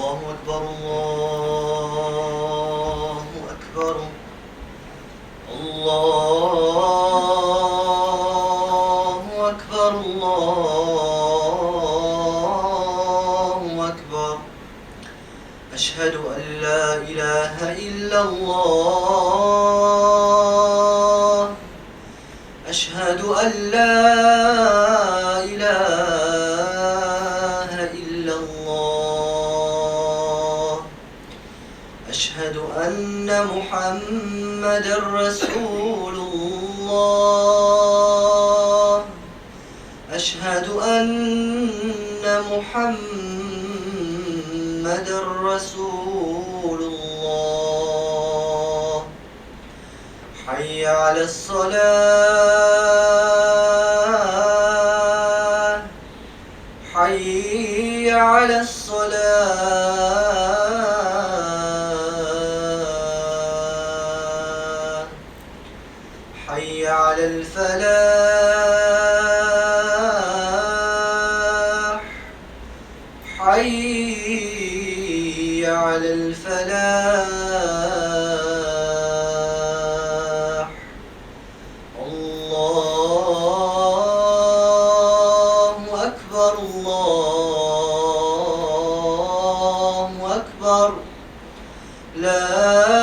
الله أكبر الله أكبر الله أكبر الله أكبر أشهد أن لا إله إلا الله أشهد أن لا إله إلا الله أشهد أن محمدًا رسول الله أشهد أن محمدًا رسول الله حي على الصلاة حي على الصلاة حي على الفلاح حي على الفلاح الله أكبر الله أكبر لا